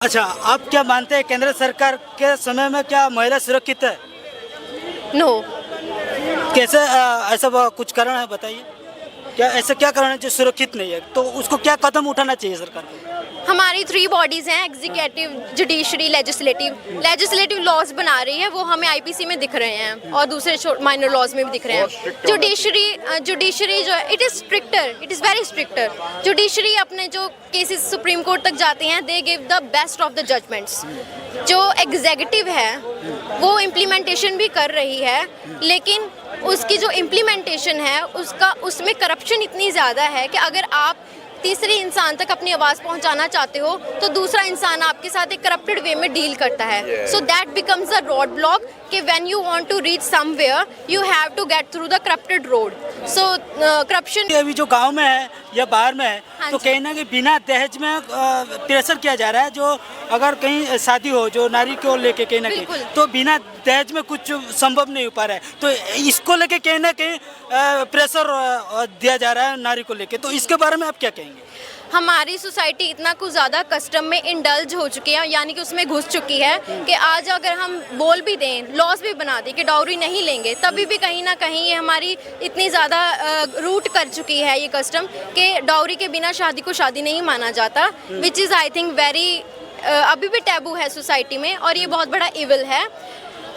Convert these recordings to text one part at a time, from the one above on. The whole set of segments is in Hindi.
अच्छा, आप क्या मानते हैं केंद्र सरकार के समय में क्या महिला सुरक्षित है? नो। कैसे ऐसा कुछ कारण है बताइए? क्या ऐसा क्या कारण है जो सुरक्षित नहीं है? तो उसको क्या कदम उठाना चाहिए सरकार को? हमारी 3 बॉडीज हैं, executive, judiciary, legislative. Legislative laws बना रही है, वो हमें आईपीसी में दिख रहे हैं और दूसरे माइनर लॉज में भी दिख रहे हैं। जुडिशरी जो है, it is stricter, it is very stricter. Judiciary अपने जो केसेस सुप्रीम कोर्ट तक जाते हैं, they give the best of the judgments. जो एग्जीक्यूटिव है वो इम्प्लीमेंटेशन भी कर रही है, लेकिन उसकी जो इम्प्लीमेंटेशन है उसमें करप्शन इतनी ज़्यादा है कि अगर आप तीसरे इंसान तक अपनी आवाज़ पहुंचाना चाहते हो तो दूसरा इंसान आपके साथ एक करप्टेड वे में डील करता है। So that becomes a road block कि when you want to reach somewhere you have to get through the corrupted road. So corruption अभी जो गांव में है या बाहर में है, हाँ तो जी। कहीं ना कहीं बिना दहेज में प्रेशर किया जा रहा है। जो अगर कहीं शादी हो जो नारी को लेके कहीं ना कहीं, बिल्कुल। तो बिना दहेज में कुछ संभव नहीं हो पा रहा है। तो इसको लेके कहीं ना कहीं प्रेशर दिया जा रहा है नारी को लेके, तो इसके बारे में आप क्या कहेंगे? हमारी सोसाइटी इतना कुछ ज़्यादा कस्टम में इंडल्ज हो चुकी है, यानी कि उसमें घुस चुकी है कि आज अगर हम बोल भी दें, लॉज भी बना दें कि डाउरी नहीं लेंगे, तभी भी कहीं ना कहीं ये हमारी इतनी ज़्यादा रूट कर चुकी है ये कस्टम कि डाउरी के बिना शादी को शादी नहीं माना जाता, which is I think very अभी भी टैबू है सोसाइटी में, और ये बहुत बड़ा इविल है।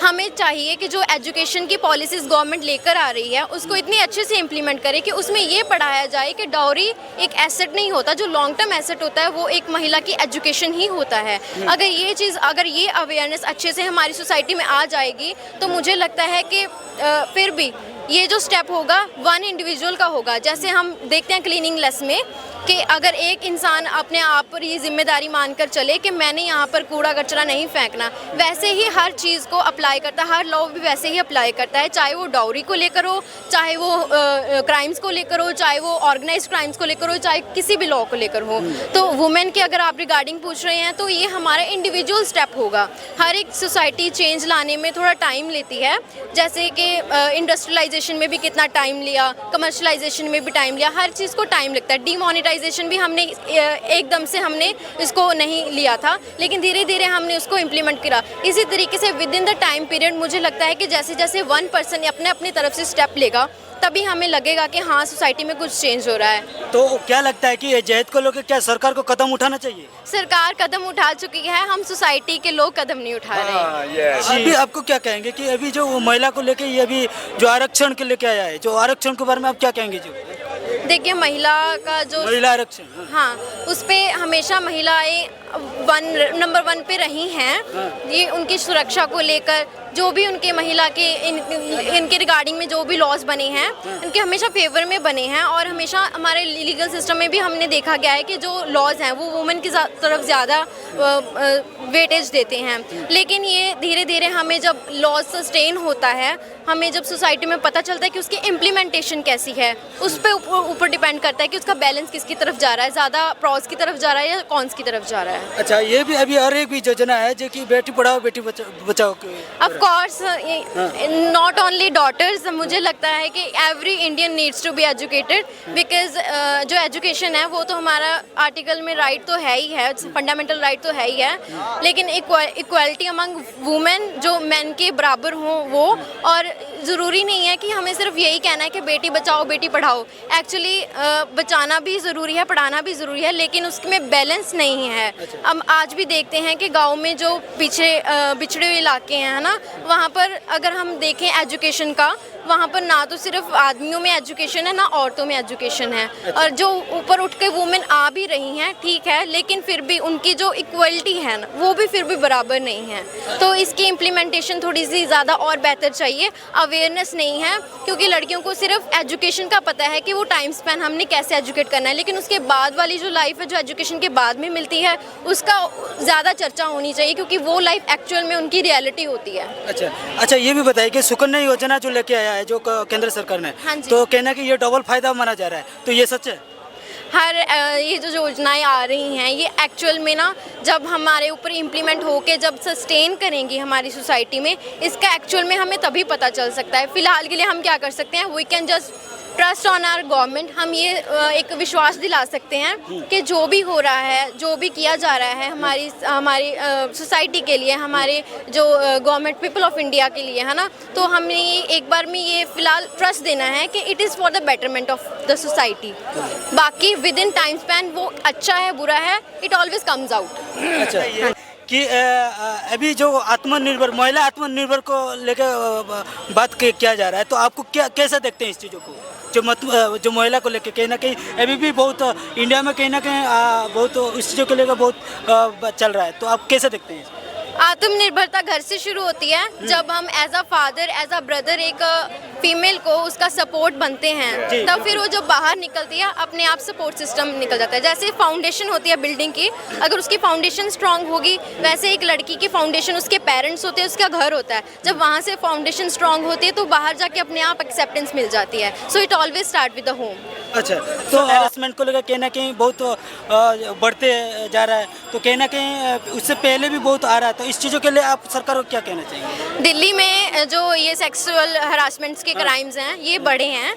हमें चाहिए कि जो एजुकेशन की पॉलिसीज़ गवर्नमेंट लेकर आ रही है उसको इतनी अच्छे से इम्प्लीमेंट करे कि उसमें ये पढ़ाया जाए कि डाउरी एक एसेट नहीं होता, जो लॉन्ग टर्म एसेट होता है वो एक महिला की एजुकेशन ही होता है। अगर ये अवेयरनेस अच्छे से हमारी सोसाइटी में आ जाएगी तो मुझे लगता है कि फिर भी ये जो स्टेप होगा वन इंडिविजुअल का होगा। जैसे हम देखते हैं क्लीनिंगनेस में कि अगर एक इंसान अपने आप पर ये जिम्मेदारी मानकर चले कि मैंने यहाँ पर कूड़ा कचरा नहीं फेंकना, वैसे ही हर चीज़ को अप्लाई करता है, हर लॉ भी वैसे ही अप्लाई करता है, चाहे वो डाउरी को लेकर हो, चाहे वो क्राइम्स को लेकर हो, चाहे वो ऑर्गेनाइज्ड क्राइम्स को लेकर हो, चाहे किसी भी लॉ को लेकर हो। तो वुमेन के अगर आप रिगार्डिंग पूछ रहे हैं तो ये हमारा इंडिविजुअल स्टेप होगा। हर एक सोसाइटी चेंज लाने में थोड़ा टाइम लेती है, जैसे कि इंडस्ट्रियलाइजेशन में भी कितना टाइम लिया, कमर्शलाइजेशन में भी टाइम लिया, हर चीज़ को टाइम लगता है। डीमोनेटाइजेशन भी हमने एकदम से हमने इसको नहीं लिया था, लेकिन धीरे धीरे हमने उसको इम्प्लीमेंट करा। इसी तरीके से with in the time period मुझे लगता है कि जैसे जैसे वन पर्सन अपने अपनी तरफ से स्टेप लेगा तभी हमें लगेगा कि हाँ सोसाइटी में कुछ चेंज हो रहा है। तो क्या लगता है कि ये जहेज को लेकर क्या सरकार को कदम उठाना चाहिए? सरकार कदम उठा चुकी है, हम सोसाइटी के लोग कदम नहीं उठा रहे हैं। अभी आपको क्या कहेंगे कि अभी जो महिला को लेके ये अभी जो आरक्षण के लेके आया है, जो आरक्षण के बारे में आप क्या कहेंगे? जो देखिए महिला का जो महिला आरक्षण, हाँ, उस पे हमेशा महिलाएं नंबर 1 पे रही हैं। ये उनकी सुरक्षा को लेकर जो भी उनके महिला के इनके रिगार्डिंग में जो भी लॉज बने हैं उनके हमेशा फेवर में बने हैं, और हमेशा हमारे लीगल सिस्टम में भी हमने देखा गया है कि जो लॉज हैं वो वुमेन की तरफ ज़्यादा वेटेज देते हैं। लेकिन ये धीरे धीरे हमें जब लॉज सस्टेन होता है, हमें जब सोसाइटी में पता चलता है कि उसकी इम्प्लीमेंटेशन कैसी है, उस पर ऊपर डिपेंड करता है कि उसका बैलेंस किसकी तरफ जा रहा है, ज़्यादा प्रॉस की तरफ जा रहा है या कॉन्स की तरफ जा रहा है। अच्छा, ये भी अभी और एक भी योजना है जो कि बेटी पढ़ाओ बेटी बचाओ के। Of course not only daughters, मुझे लगता है कि every Indian needs to be educated, because जो एजुकेशन है वो तो हमारा आर्टिकल में राइट तो है ही है, फंडामेंटल राइट तो है ही है, लेकिन इक्वालिटी अमंग वुमेन जो मैन के बराबर हों वो। और ज़रूरी नहीं है कि हमें सिर्फ यही कहना है कि बेटी बचाओ बेटी पढ़ाओ। एक्चुअली बचाना भी ज़रूरी है, पढ़ाना भी ज़रूरी है, लेकिन उसमें बैलेंस नहीं है। हम आज भी देखते हैं कि गांव में जो बिछड़े हुए इलाके हैं ना, वहाँ पर अगर हम देखें एजुकेशन का, वहाँ पर ना तो सिर्फ आदमियों में एजुकेशन है ना औरतों में एजुकेशन है। और जो ऊपर उठ के वुमेन आ भी रही हैं ठीक है, लेकिन फिर भी उनकी जो इक्वलिटी है ना वो भी फिर भी बराबर नहीं है। तो इसकी इम्प्लीमेंटेशन थोड़ी सी ज़्यादा और बेहतर चाहिए। अवेयरनेस नहीं है क्योंकि लड़कियों को सिर्फ एजुकेशन का पता है कि वो टाइम स्पेन हमने कैसे एजुकेट करना है, लेकिन उसके बाद वाली जो लाइफ है जो एजुकेशन के बाद में मिलती है उसका ज़्यादा चर्चा होनी चाहिए, क्योंकि वो लाइफ एक्चुअल में उनकी रियलिटी होती है। अच्छा, ये भी बताइए कि सुकन्या योजना जो लेके आया है जो केंद्र सरकार ने, हाँ जी। तो कहना कि ये डबल फायदा माना जा रहा है, तो ये सच है? ये जो योजनाएं आ रही हैं ये एक्चुअल में ना जब हमारे ऊपर इम्प्लीमेंट होके जब सस्टेन करेंगी हमारी सोसाइटी में, इसका एक्चुअल में हमें तभी पता चल सकता है। फ़िलहाल के लिए हम क्या कर सकते हैं, we can just trust on our government. हम ये एक विश्वास दिला सकते हैं कि जो भी हो रहा है, जो भी किया जा रहा है हमारी हमारी सोसाइटी के लिए, हमारे जो गवर्नमेंट पीपल ऑफ इंडिया के लिए, है ना, तो हमें एक बार में ये फिलहाल ट्रस्ट देना है कि it is for the betterment of the society. बाकी विद इन टाइम स्पैन वो अच्छा है बुरा है, इट ऑलवेज कम्स आउट। अच्छा, कि अभी जो आत्मनिर्भर महिला आत्मनिर्भर को लेकर बात किया जा रहा है, तो आपको क्या कैसा देखते हैं इस चीज़ों को, जो महिला को लेकर कहीं ना कहीं अभी भी बहुत इंडिया में कहीं ना कहीं बहुत इस चीज़ों को लेकर बहुत चल रहा है, तो आप कैसे देखते हैं? आत्मनिर्भरता घर से शुरू होती है। जब हम as a father, as a brother एक फीमेल को उसका सपोर्ट बनते हैं, तब फिर वो जब बाहर निकलती है अपने आप सपोर्ट सिस्टम निकल जाता है। जैसे फाउंडेशन होती है बिल्डिंग की, अगर उसकी फाउंडेशन स्ट्रांग होगी, वैसे एक लड़की की फाउंडेशन उसके पेरेंट्स होते हैं, उसका घर होता है। जब वहाँ से फाउंडेशन स्ट्रांग होती है तो बाहर जाके अपने आप एक्सेप्टेंस मिल जाती है। So it always start with the home. अच्छा, तो हैरेसमेंट को लेकर कहीं ना कहीं बहुत बढ़ते जा रहा है, तो कहीं ना कहीं उससे पहले भी बहुत आ रहा है, तो इस चीज़ों के लिए आप सरकार को क्या कहना चाहेंगे? दिल्ली में जो ये सेक्सुअल हरासमेंट्स के क्राइम्स हैं ये बढ़े हैं,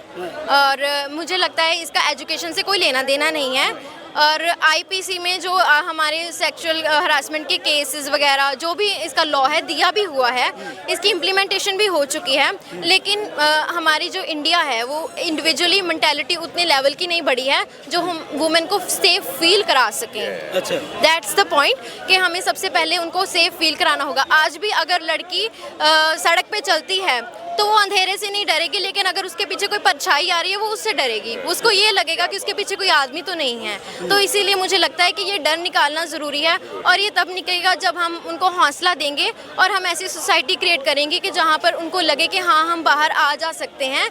और मुझे लगता है इसका एजुकेशन से कोई लेना देना नहीं है। और आईपीसी में जो हमारे सेक्सुअल हरासमेंट के केसेस वगैरह जो भी इसका लॉ है दिया भी हुआ है, इसकी इम्प्लीमेंटेशन भी हो चुकी है, लेकिन हमारी जो इंडिया है वो इंडिविजुअली मेंटालिटी उतने लेवल की नहीं बढ़ी है जो हम वुमेन को सेफ फील करा सकें। अच्छा, दैट्स द पॉइंट कि हमें सबसे पहले उनको सेफ फील कराना होगा। आज भी अगर लड़की सड़क पे चलती है तो वो अंधेरे से नहीं डरेगी, लेकिन अगर उसके पीछे कोई परछाई आ रही है वो उससे डरेगी। उसको ये लगेगा कि उसके पीछे कोई आदमी तो नहीं है। तो इसीलिए मुझे लगता है कि ये डर निकालना ज़रूरी है, और ये तब निकलेगा जब हम उनको हौसला देंगे और हम ऐसी सोसाइटी क्रिएट करेंगे कि जहाँ पर उनको लगे कि हाँ हम बाहर आ जा सकते हैं।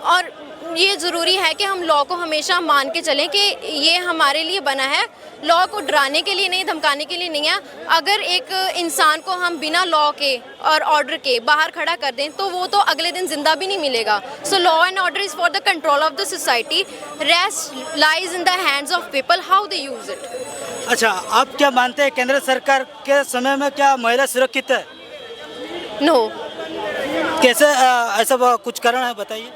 और ये ज़रूरी है कि हम लॉ को हमेशा मान के चलें कि ये हमारे लिए बना है, लॉ को डराने के लिए नहीं, धमकाने के लिए नहीं है। अगर एक इंसान को हम बिना लॉ के और ऑर्डर के बाहर खड़ा कर दें तो वो तो अगले दिन जिंदा भी नहीं मिलेगा। So law and order is for the control of the society, rest lies in the hands of people how they use it. अच्छा, आप क्या मानते हैं केंद्र सरकार के समय में क्या महिला सुरक्षित है? नो। कैसे ऐसा कुछ कारण है, बताइए,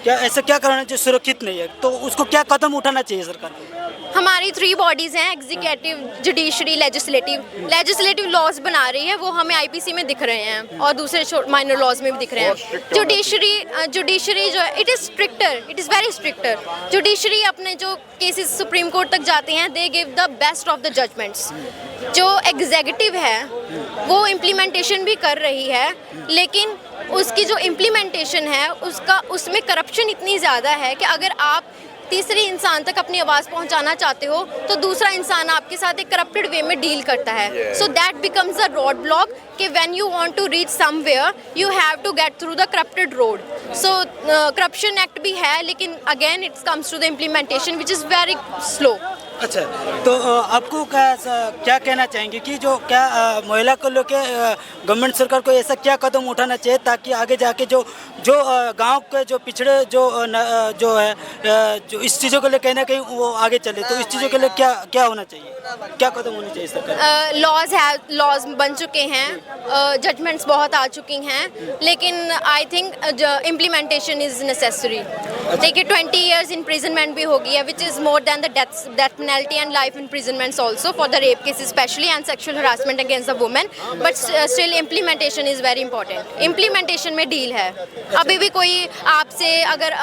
क्या ऐसा क्या कारण है जो सुरक्षित नहीं है, तो उसको क्या कदम उठाना चाहिए सरकार को? हमारी 3 बॉडीज़ हैं, executive, judiciary, legislative. Legislative laws बना रही है, वो हमें आईपीसी में दिख रहे हैं और दूसरे माइनर लॉज में भी दिख रहे हैं। जुडिशरी जो है it is stricter, it is very stricter. Judiciary अपने जो केसेस सुप्रीम कोर्ट तक जाते हैं, they give the best of the judgments. जो एग्जीक्यूटिव है वो इम्प्लीमेंटेशन भी कर रही है, लेकिन उसकी जो इम्प्लीमेंटेशन है उसमें करप्शन इतनी ज़्यादा है कि अगर आप तीसरे इंसान तक अपनी आवाज़ पहुंचाना चाहते हो तो दूसरा इंसान आपके साथ एक करप्टेड वे में डील करता है। So that becomes a road block कि when you want to reach somewhere you have to get through the corrupted road. So corruption act भी है, लेकिन again it's comes to the implementation which is very slow. अच्छा, तो आपको क्या कहना चाहेंगे कि जो क्या महिला को लेके गवर्नमेंट सरकार को ऐसा क्या कदम उठाना चाहिए ताकि आगे जाके जो गांव के जो पिछड़े जो है जो इस चीज़ों के लिए कहीं ना कहीं वो आगे चले, तो इस चीज़ों के लिए क्या होना चाहिए, क्या कदम होने चाहिए सरकार? लॉज बन चुके हैं, जजमेंट्स बहुत आ चुकी हैं, लेकिन I think implementation is necessary. देखिए 20 years imprisonment भी होगी है, which is more than the death penalty and life imprisonments also for the rape cases especially and sexual harassment against the women, but still implementation is very important. Implementation में डील है। अभी भी कोई आपसे अगर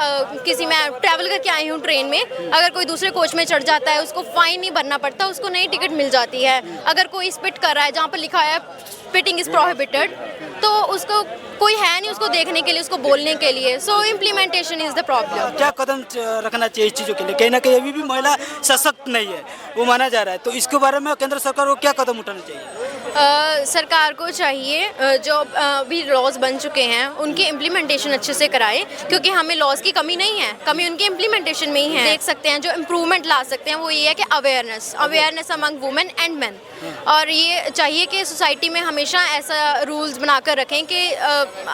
किसी मैं ट्रैवल करके आई हूँ ट्रेन में, अगर कोई दूसरे कोच में चढ़ जाता है उसको फाइन नहीं भरना पड़ता, उसको नई टिकट मिल जाती है। अगर कोई स्पिट कर रहा है जहाँ पर लिखा है स्पिटिंग इज़ प्रोहिबिटेड, तो उसको कोई है नहीं उसको देखने के लिए, उसको बोलने के लिए। सो इम्प्लीमेंटेशन इज़ द प्रॉब्लम। क्या कदम रखना चाहिए इस चीज़ों के लिए? कहीं ना कहीं अभी भी महिला सशक्त नहीं है वो माना जा रहा है, तो इसके बारे में केंद्र सरकार को क्या कदम उठाना चाहिए? सरकार को चाहिए जो भी लॉज बन चुके हैं उनकी इम्प्लीमेंटेशन अच्छे से कराएं, क्योंकि हमें लॉज की कमी नहीं है, कमी उनके इम्प्लीमेंटेशन में ही है। देख सकते हैं जो इम्प्रूवमेंट ला सकते हैं वो ये है कि awareness among women and main. और ये चाहिए कि सोसाइटी में हमेशा ऐसा रूल्स बनाकर रखें कि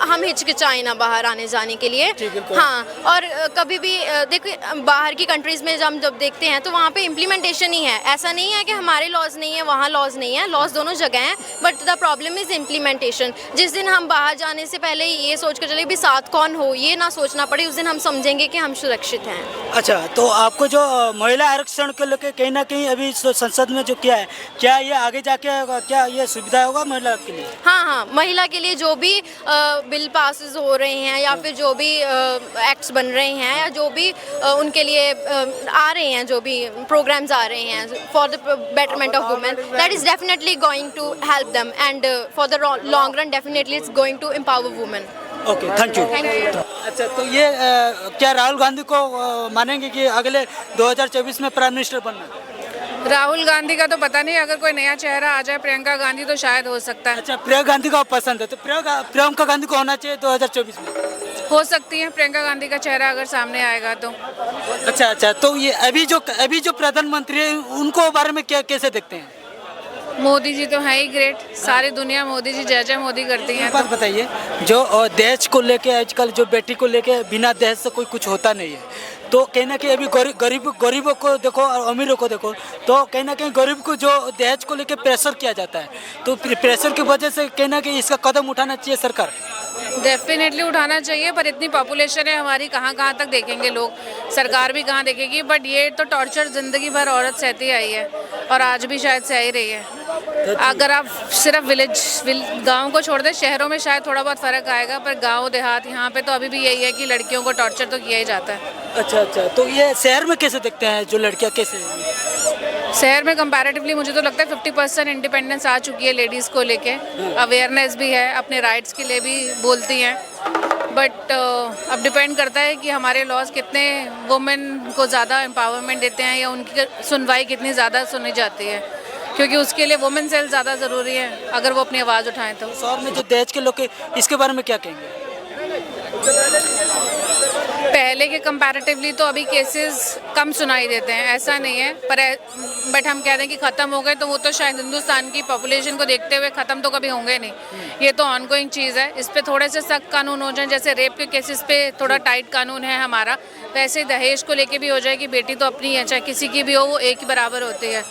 हम हिचकिचाएं ना बाहर आने जाने के लिए। हाँ, और कभी भी देखिए बाहर की कंट्रीज़ में जब देखते हैं तो वहाँ पे इम्प्लीमेंटेशन ही है। ऐसा नहीं है कि हमारे लॉज नहीं है, वहाँ लॉज नहीं है, लॉज दोनों जगह हैं, हैं, but the problem is implementation. जिस दिन हम बाहर जाने से पहले ये सोच कर चले भी साथ कौन हो, ये ना सोचना पड़े, उस दिन हम समझेंगे कि हम सुरक्षित हैं। अच्छा, तो आपको जो महिला आरक्षण को लेकर कहीं ना कहीं अभी संसद में जो किया है, क्या ये आगे जाके क्या ये सुविधा होगा महिला के लिए? हाँ हाँ, महिला के लिए जो भी बिल पासेस हो रहे हैं या फिर जो भी एक्ट्स बन रहे हैं या जो भी उनके लिए आ रहे हैं, जो भी प्रोग्राम्स आ रहे हैं for the betterment of women, that is definitely going to help them and for the long run definitely it's going to empower women. Okay, thank you. Thank you. अच्छा, तो ये क्या राहुल गांधी को मानेंगे कि अगले 2024 में प्राइम मिनिस्टर बनना? राहुल गांधी का तो पता नहीं, अगर कोई नया चेहरा आ जाए प्रियंका गांधी तो शायद हो सकता है। अच्छा, प्रियंका गांधी को आप पसंद है, तो प्रियंका गांधी को होना चाहिए 2024 में? हो सकती है प्रियंका गांधी का चेहरा अगर सामने आएगा तो। अच्छा, तो ये अभी जो प्रधानमंत्री है उनको बारे में क्या कैसे देखते हैं? मोदी जी तो है ही ग्रेट, सारी दुनिया मोदी जी जय जय मोदी करती है। एक बात बताइए, जो दहेज को लेके आजकल जो बेटी को लेके बिना दहेज से कोई कुछ होता नहीं है, तो कहीं ना कहीं अभी गरीबों को देखो और अमीरों को देखो, तो कहीं ना कहीं गरीब को जो दहेज को लेके प्रेशर किया जाता है, तो प्रेशर की वजह से कहीं ना कहीं इसका कदम उठाना चाहिए सरकार। डेफिनेटली उठाना चाहिए, पर इतनी पॉपुलेशन है हमारी, कहाँ कहाँ तक देखेंगे लोग, सरकार भी कहाँ देखेगी। बट ये तो टॉर्चर जिंदगी भर औरत सहती आई है और आज भी शायद सह ही रही है। अगर आप सिर्फ गांव को छोड़ दें, शहरों में शायद थोड़ा बहुत फ़र्क आएगा, पर गांव देहात यहाँ पे तो अभी भी यही है कि लड़कियों को टॉर्चर तो किया ही जाता है। अच्छा, तो ये शहर में कैसे देखते हैं जो लड़कियाँ कैसे? शहर में कंपैरेटिवली मुझे तो लगता है 50% इंडिपेंडेंस आ चुकी है लेडीज़ को लेके, अवेयरनेस भी है, अपने राइट्स के लिए भी बोलती हैं। बट अब डिपेंड करता है कि हमारे लॉज कितने वुमेन को ज़्यादा एम्पावरमेंट देते हैं या उनकी सुनवाई कितनी ज़्यादा सुनी जाती है, क्योंकि उसके लिए वुमेन सेल ज़्यादा ज़रूरी है अगर वो अपनी आवाज़ उठाएं तो। शहर में जो दहेज के लोग इसके बारे में क्या कहेंगे? पहले के कंपैरेटिवली तो अभी केसेस कम सुनाई देते हैं, ऐसा नहीं है, बट हम कह रहे हैं कि ख़त्म हो गए तो वो तो शायद हिंदुस्तान की पॉपुलेशन को देखते हुए ख़त्म तो कभी होंगे नहीं। ये तो ऑनगोइंग चीज़ है, इस पे थोड़े से सख्त कानून हो जाए, जैसे रेप के केसेस पे थोड़ा टाइट कानून है हमारा, वैसे दहेज को लेके भी हो जाए कि बेटी तो अपनी है, चाहे किसी की भी हो, वो एक ही बराबर होती है,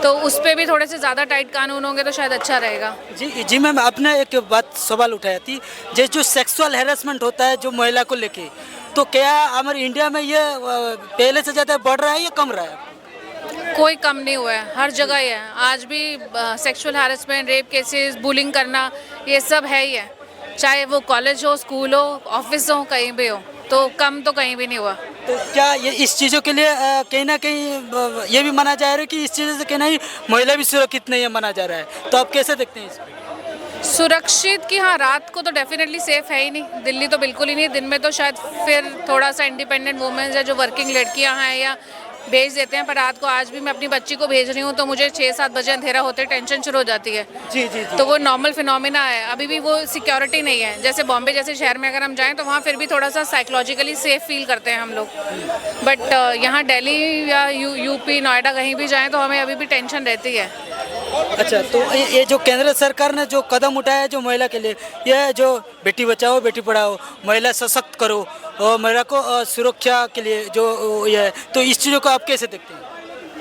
तो उस पर भी थोड़े से ज़्यादा टाइट कानून होंगे तो शायद अच्छा रहेगा। जी मैम, आपने एक बात सवाल उठाया थी, जो सेक्सुअल हैरेसमेंट होता है जो महिला को लेके, तो क्या हमारे इंडिया में ये पहले से ज़्यादा बढ़ रहा है या कम रहा है? कोई कम नहीं हुआ है, हर जगह ही है। आज भी sexual harassment, rape cases, bullying करना, ये सब है ही है, चाहे वो कॉलेज हो, स्कूल हो, ऑफिस हो, कहीं भी हो, तो कम तो कहीं भी नहीं हुआ। तो क्या ये इस चीज़ों के लिए कहीं ना कहीं ये भी माना जा रहा है कि इस चीज़ों से कहीं ना कहीं महिला भी सुरक्षित नहीं है माना जा रहा है, तो आप कैसे देखते हैं इसको? सुरक्षित की हाँ, रात को तो डेफिनेटली सेफ है ही नहीं, दिल्ली तो बिल्कुल ही नहीं। दिन में तो शायद फिर थोड़ा सा इंडिपेंडेंट वुमेन्स है जो वर्किंग लड़कियां हैं या भेज देते हैं, पर रात को आज भी मैं अपनी बच्ची को भेज रही हूँ तो मुझे 6-7 बजे अंधेरा होते टेंशन शुरू हो जाती है। जी। तो वो नॉर्मल फिनोमिना है, अभी भी वो सिक्योरिटी नहीं है। जैसे बॉम्बे जैसे शहर में अगर हम जाएं तो वहाँ फिर भी थोड़ा सा साइकोलॉजिकली सेफ फील करते हैं हम लोग, बट यहाँ दिल्ली या यूपी, नोएडा कहीं भी जाएँ तो हमें अभी भी टेंशन रहती है। अच्छा, तो ये जो केंद्र सरकार ने जो कदम उठाया है जो महिला के लिए, ये जो बेटी बचाओ बेटी पढ़ाओ, महिला सशक्त करो और महिला को सुरक्षा के लिए जो ये है, तो इस चीज़ों को आप कैसे देखते हैं?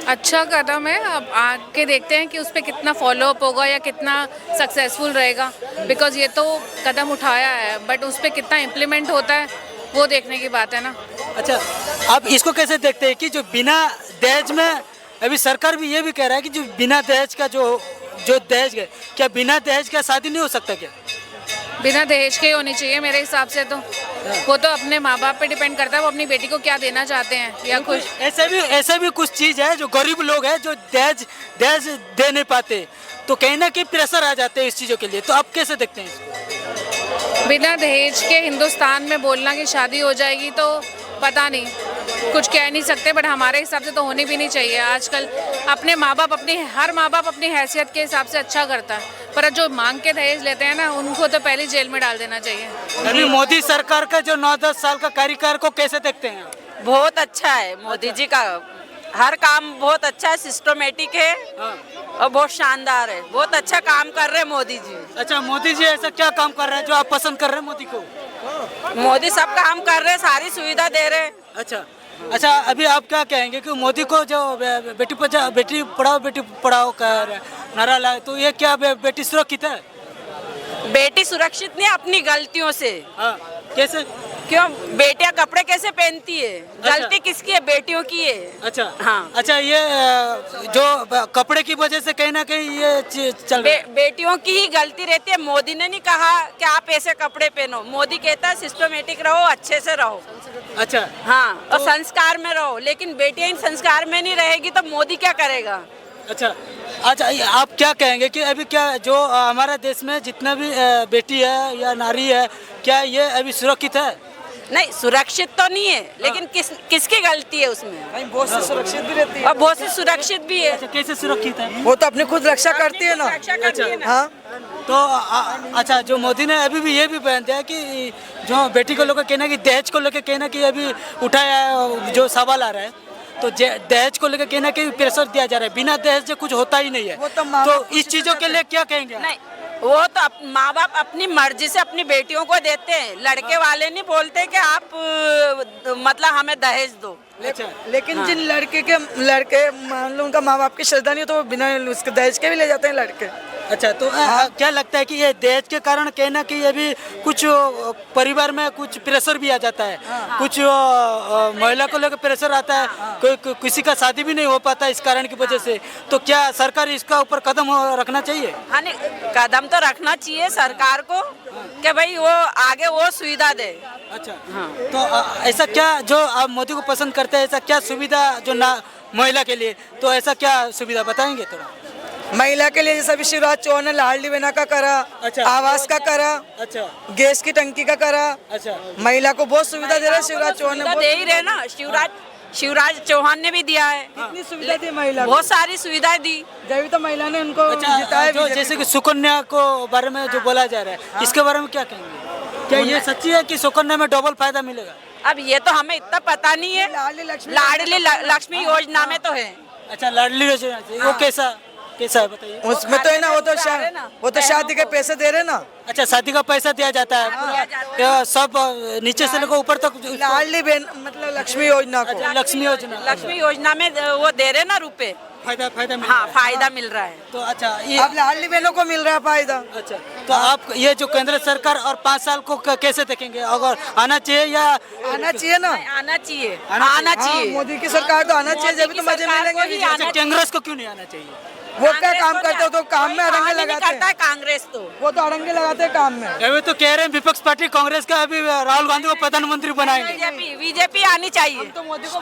अच्छा कदम है, अब आके देखते हैं कि उस पर कितना फॉलोअप होगा या कितना सक्सेसफुल रहेगा, बिकॉज ये तो कदम उठाया है, बट उस पर कितना इम्प्लीमेंट होता है वो देखने की बात है ना। अच्छा, आप इसको कैसे देखते हैं कि जो बिना दहेज में, अभी सरकार भी ये भी कह रहा है कि जो बिना दहेज का जो दहेज है, क्या बिना दहेज का शादी नहीं हो सकता क्या? बिना दहेज के ही होनी चाहिए मेरे हिसाब से तो। वो तो अपने माँ बाप पे डिपेंड करता है, वो अपनी बेटी को क्या देना चाहते हैं या कुछ। ऐसे भी कुछ चीज़ है जो गरीब लोग हैं जो दहेज दे नहीं पाते, तो कहीं ना कहीं प्रेशर आ जाते हैं इस चीज़ों के लिए, तो आप कैसे देखते हैं इसको? बिना दहेज के हिंदुस्तान में बोलना कि शादी हो जाएगी तो पता नहीं, कुछ कह नहीं सकते, बट हमारे हिसाब से तो होनी भी नहीं चाहिए। आजकल अपने माँ बाप हर माँ बाप अपनी हैसियत के हिसाब से अच्छा करता है, पर जो मांग के दहेज लेते हैं ना, उनको तो पहले जेल में डाल देना चाहिए। अभी मोदी सरकार का जो 9-10 साल का कार्यकाल को कैसे देखते हैं? बहुत अच्छा है मोदी जी का, हर काम बहुत अच्छा है, सिस्टमेटिक है और बहुत शानदार है, बहुत अच्छा काम कर रहे हैं मोदी जी। अच्छा, मोदी जी ऐसा क्या काम कर रहे हैं जो आप पसंद कर रहे हैं मोदी को? मोदी सब काम कर रहे हैं, सारी सुविधा दे रहे हैं। अच्छा, अभी आप क्या कहेंगे कि मोदी को जो बेटी पढ़ाओ बेटी पढ़ाओ कर रहे हैं, नारा लाए, तो ये क्या बेटी सुरक्षित है? बेटी सुरक्षित नहीं अपनी गलतियों से। हाँ, कैसे? क्यों बेटियां कपड़े कैसे पहनती है? गलती किसकी है? बेटियों की है। अच्छा हाँ। अच्छा, ये जो कपड़े की वजह से कहीं ना कहीं ये चल रहा है। बेटियों की ही गलती रहती है। मोदी ने नहीं कहा कि आप ऐसे कपड़े पहनो, मोदी कहता है सिस्टमेटिक रहो, अच्छे से रहो। अच्छा हाँ, और संस्कार में रहो, लेकिन बेटियां इन संस्कार में नहीं रहेगी तो मोदी क्या करेगा? अच्छा अच्छा, ये आप क्या कहेंगे कि अभी क्या जो हमारा देश में जितना भी बेटी है या नारी है, क्या ये अभी सुरक्षित है? नहीं, सुरक्षित तो नहीं है, लेकिन किसकी गलती है उसमें? नहीं, बहुत से सुरक्षित भी रहती है और बहुत सी सुरक्षित भी है। अच्छा, कैसे सुरक्षित है? वो तो अपनी खुद रक्षा करती है ना। रक्षा करती है ना। हाँ, तो अच्छा, जो मोदी ने अभी भी ये भी बयान दिया कि जो बेटी को लेकर कहना कि दहेज को लेकर कहना कि अभी उठाया है, जो सवाल आ रहा है, तो दहेज को लेकर कहना कि प्रेशर दिया जा रहा है, बिना दहेज से कुछ होता ही नहीं है। वो तो माँ तो बाप इस चीजों के लिए क्या कहेंगे? नहीं, वो तो माँ बाप अपनी मर्जी से अपनी बेटियों को देते हैं। लड़के वाले नहीं बोलते कि आप मतलब हमें दहेज दो। अच्छा, लेकिन जिन लड़के मान लो उनका माँ बाप की श्रद्धा नहीं हो तो वो बिना उसके दहेज के भी ले जाते हैं लड़के। अच्छा, तो क्या लगता है कि ये दहेज के कारण कहना कि ये भी कुछ परिवार में कुछ प्रेशर भी आ जाता है, कुछ महिला को लेकर प्रेशर आता है, कोई किसी का शादी भी नहीं हो पाता इस कारण की वजह से, तो क्या सरकार इसका ऊपर कदम रखना चाहिए? हाँ, नहीं, कदम तो रखना चाहिए सरकार को कि भाई वो आगे वो सुविधा दे। अच्छा हाँ, तो ऐसा क्या जो आप मोदी को पसंद करते हैं, ऐसा क्या सुविधा जो ना महिला के लिए, तो ऐसा क्या सुविधा बताएंगे थोड़ा? महिला के लिए जैसा अभी शिवराज चौहान ने लाडली बहना का करा, अच्छा। आवास का करा, अच्छा गैस की टंकी का करा। अच्छा महिला को बहुत सुविधा दे रहा है शिवराज चौहान ने। सुविधा दे ही रहे ना, शिवराज चौहान ने भी दिया है। कितनी सुविधा दी महिला को, बहुत सारी सुविधाएं दी। जब तो महिला ने उनको अच्छा, जिताया जो बीजेपी जैसे कि सुकन्या को बारे में जो बोला जा रहा है, इसके बारे में क्या कहेंगे? क्या ये सच्ची है कि सुकन्या में डबल फायदा मिलेगा? अब ये तो हमें इतना पता नहीं है। लाडली लक्ष्मी योजना में तो है। अच्छा, लाडली योजना से वो कैसा है बताइए? उसमें तो है ना, वो तो शादी के पैसे दे रहे ना। अच्छा, शादी का पैसा दिया जाता है पूरा, सब नीचे से लेकर ऊपर तक। लाडली बहन मतलब लक्ष्मी योजना को। अच्छा, लक्ष्मी योजना में वो दे रहे ना रुपए। फायदा मिल हाँ, रहा है। फायदा मिल रहा है। तो अच्छा, ये अब लाडली बहनों को मिल रहा है फायदा। अच्छा, तो आप ये जो केंद्र सरकार और 5 साल को कैसे देखेंगे? अगर आना चाहिए या आना चाहिए ना, आना चाहिए, आना आना हाँ, चाहिए। मोदी की सरकार तो आना चाहिए, जब तो मजे मिलेंगे। भी आना कांग्रेस को क्यों नहीं आना चाहिए? वो क्या काम करते हो तो काम में अड़ंगे लगाते करता है हैं। कांग्रेस तो। वो तो अड़ंगे लगाते हैं काम में। अभी तो कह रहे हैं विपक्ष पार्टी कांग्रेस का अभी राहुल गांधी को प्रधानमंत्री बनाएंगे। बीजेपी आनी चाहिए। तो मोदी को